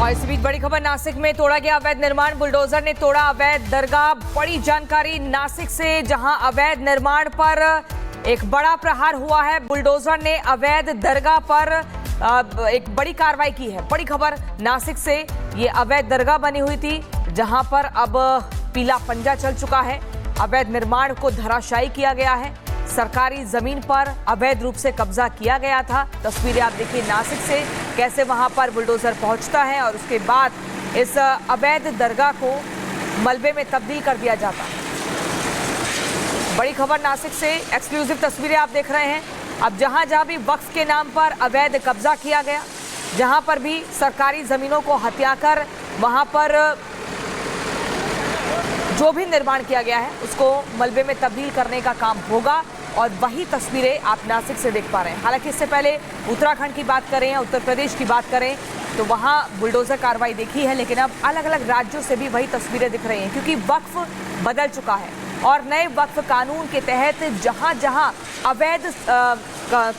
और इस बीच बड़ी खबर, नासिक में तोड़ा गया अवैध निर्माण, बुलडोजर ने तोड़ा अवैध दरगाह। बड़ी जानकारी नासिक से, जहां अवैध निर्माण पर एक बड़ा प्रहार हुआ है। बुलडोजर ने अवैध दरगाह पर एक बड़ी कार्रवाई की है। बड़ी खबर नासिक से, ये अवैध दरगाह बनी हुई थी जहां पर अब पीला पंजा चल चुका है। अवैध निर्माण को धराशायी किया गया है। सरकारी जमीन पर अवैध रूप से कब्जा किया गया था। तस्वीरें आप देखिए नासिक से, कैसे वहां पर बुलडोजर पहुंचता है और उसके बाद इस अवैध दरगाह को मलबे में तब्दील कर दिया जाता है। बड़ी खबर नासिक से, एक्सक्लूसिव तस्वीरें आप देख रहे हैं। अब जहां जहां भी वक्फ के नाम पर अवैध कब्जा किया गया, जहां पर भी सरकारी जमीनों को हथियाकर वहां पर जो भी निर्माण किया गया है उसको मलबे में तब्दील करने का काम होगा। और वही तस्वीरें आप नासिक से देख पा रहे हैं। हालांकि इससे पहले उत्तराखंड की बात करें या उत्तर प्रदेश की बात करें तो वहां बुलडोजर कार्रवाई देखी है, लेकिन अब अलग अलग राज्यों से भी वही तस्वीरें दिख रही हैं, क्योंकि वक्फ बदल चुका है और नए वक्फ कानून के तहत जहां जहां अवैध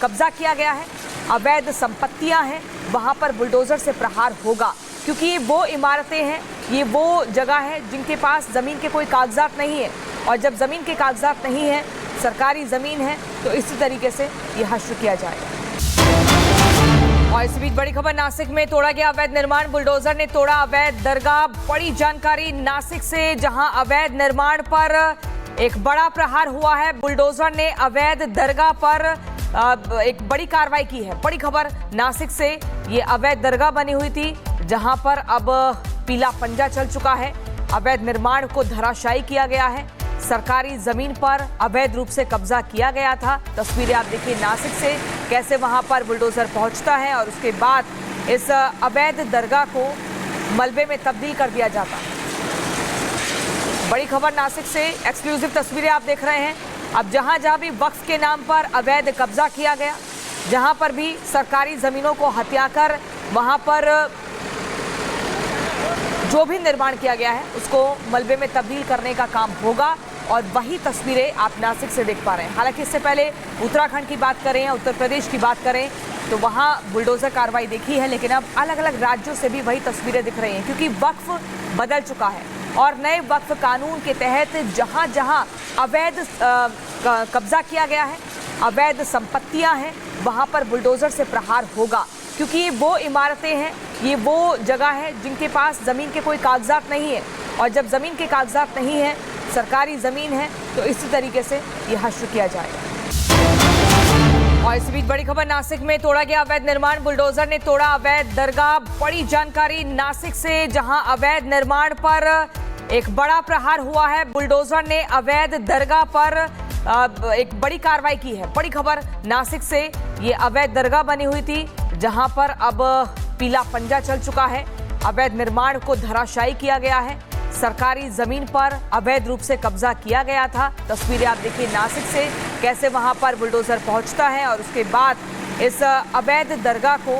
कब्जा किया गया है, अवैध संपत्तियां हैं, वहां पर बुलडोजर से प्रहार होगा। क्योंकि ये वो इमारतें हैं, ये वो जगह है जिनके पास ज़मीन के कोई कागजात नहीं है, और जब ज़मीन के कागजात नहीं है, सरकारी ज़मीन है, तो इसी तरीके से ये हश्र किया जाएगा। और इस बीच बड़ी खबर, नासिक में तोड़ा गया अवैध निर्माण, बुलडोजर ने तोड़ा अवैध दरगाह। बड़ी जानकारी नासिक से, जहां अवैध निर्माण पर एक बड़ा प्रहार हुआ है। बुलडोजर ने अवैध दरगाह पर एक बड़ी कार्रवाई की है। बड़ी खबर नासिक से, ये अवैध दरगाह बनी हुई थी जहां पर अब पीला पंजा चल चुका है। अवैध निर्माण को धराशायी किया गया है। सरकारी जमीन पर अवैध रूप से कब्जा किया गया था। तस्वीरें आप देखिए नासिक से, कैसे वहां पर बुलडोजर पहुंचता है और उसके बाद इस अवैध दरगाह को मलबे में तब्दील कर दिया जाता है। बड़ी खबर नासिक से, एक्सक्लूसिव तस्वीरें आप देख रहे हैं। अब जहां जहां भी वक्फ के नाम पर अवैध कब्जा किया गया, जहां पर भी सरकारी जमीनों को हथियाकर वहां पर जो भी निर्माण किया गया है उसको मलबे में तब्दील करने का काम होगा। और वही तस्वीरें आप नासिक से देख पा रहे हैं। हालांकि इससे पहले उत्तराखंड की बात करें या उत्तर प्रदेश की बात करें तो वहां बुलडोजर कार्रवाई देखी है, लेकिन अब अलग अलग राज्यों से भी वही तस्वीरें दिख रही हैं, क्योंकि वक्फ बदल चुका है और नए वक्फ कानून के तहत जहां जहां अवैध कब्जा किया गया है, अवैध संपत्तियां हैं, वहां पर बुलडोजर से प्रहार होगा। क्योंकि ये वो इमारतें हैं, ये वो जगह है जिनके पास ज़मीन के कोई कागजात नहीं है, और जब ज़मीन के कागजात नहीं है, सरकारी ज़मीन है, तो इसी तरीके से ये हश्र किया जाएगा। और इस बीच बड़ी खबर, नासिक में तोड़ा गया अवैध निर्माण, बुलडोजर ने तोड़ा अवैध दरगाह। बड़ी जानकारी नासिक से, जहां अवैध निर्माण पर एक बड़ा प्रहार हुआ है। बुलडोजर ने अवैध दरगाह पर एक बड़ी कार्रवाई की है। बड़ी खबर नासिक से, ये अवैध दरगाह बनी हुई थी जहां पर अब पीला पंजा चल चुका है। अवैध निर्माण को धराशायी किया गया है। सरकारी जमीन पर अवैध रूप से कब्जा किया गया था। तस्वीरें आप देखिए नासिक से, कैसे वहां पर बुलडोजर पहुंचता है और उसके बाद इस अवैध दरगाह को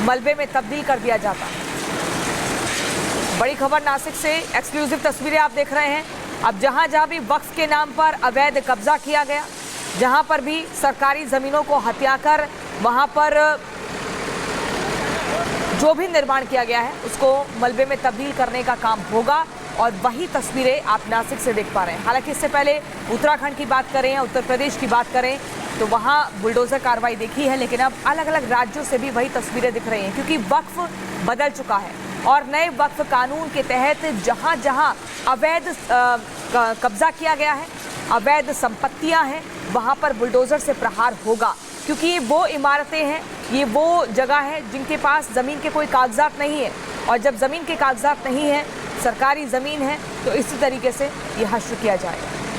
मलबे में तब्दील कर दिया जाता है। बड़ी खबर नासिक से, एक्सक्लूसिव तस्वीरें आप देख रहे हैं। अब जहां जहां भी वक्फ के नाम पर अवैध कब्जा किया गया, जहां पर भी सरकारी जमीनों को हथियाकर वहां पर जो भी निर्माण किया गया है उसको मलबे में तब्दील करने का काम होगा। और वही तस्वीरें आप नासिक से देख पा रहे हैं। हालांकि इससे पहले उत्तराखंड की बात करें या उत्तर प्रदेश की बात करें तो वहां बुलडोजर कार्रवाई देखी है, लेकिन अब अलग अलग राज्यों से भी वही तस्वीरें दिख रही हैं, क्योंकि वक्फ बदल चुका है और नए वक्फ कानून के तहत जहां जहां अवैध कब्जा किया गया है, अवैध संपत्तियां हैं, वहां पर बुलडोजर से प्रहार होगा। क्योंकि ये वो इमारतें हैं, ये वो जगह है जिनके पास ज़मीन के कोई कागजात नहीं है, और जब ज़मीन के कागजात नहीं है, सरकारी ज़मीन है, तो इसी तरीके से ये हश्र किया जाएगा।